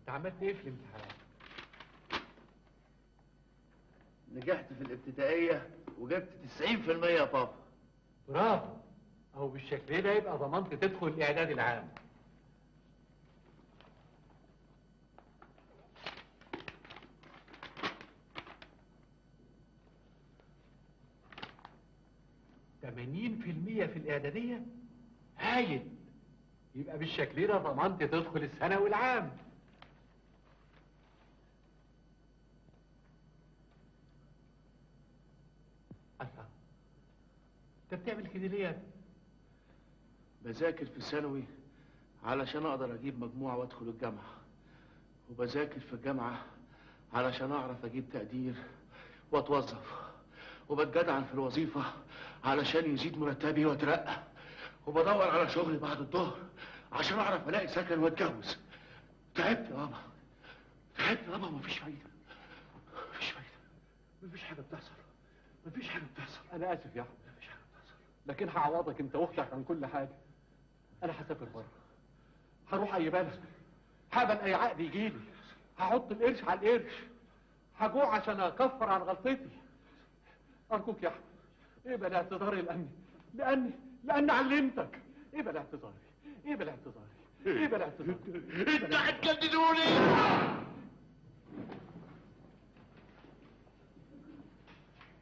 انت عملت ايه في الامتحان؟ نجحت في الابتدائية وجبت 90% يا بابا. برافو. اهو بالشكل ده يبقى ضمنت تدخل الاعداد العام. ثمانين في المية في الإعدادية؟ هايل. يبقى بالشكل ده ضمنت تدخل الثانوي العام. الله، انت بتعمل كده ليه يا ابني؟ بذاكر في ثانوي علشان اقدر اجيب مجموعة وادخل الجامعة، وبذاكر في الجامعة علشان اعرف اجيب تقدير واتوظف، وبتجدعن في الوظيفة علشان يزيد مرتبي واترقى، وبدور على شغل بعد الظهر عشان اعرف الاقي سكن واتجوز. تعبت يا بابا، تعبت يا بابا، ومفيش فايدة، مفيش فايدة، مفيش حاجة بتحصل، مفيش حاجة بتحصل. أنا آسف يا أحمد، مفيش حاجة بتحصل، لكن هعوضك أنت وأختك عن كل حاجة. أنا هسافر بره، هروح أي بلد، هقبل أي عقد يجيلي، هحط القرش على القرش، هجوع عشان أكفر عن غلطتي. أرجوك يا أحمد، اقبل اعتذاري لأني علمتك. اقبل اعتذاري، اقبل اعتذاري، اقبل اعتذاري. انت هتجننوني.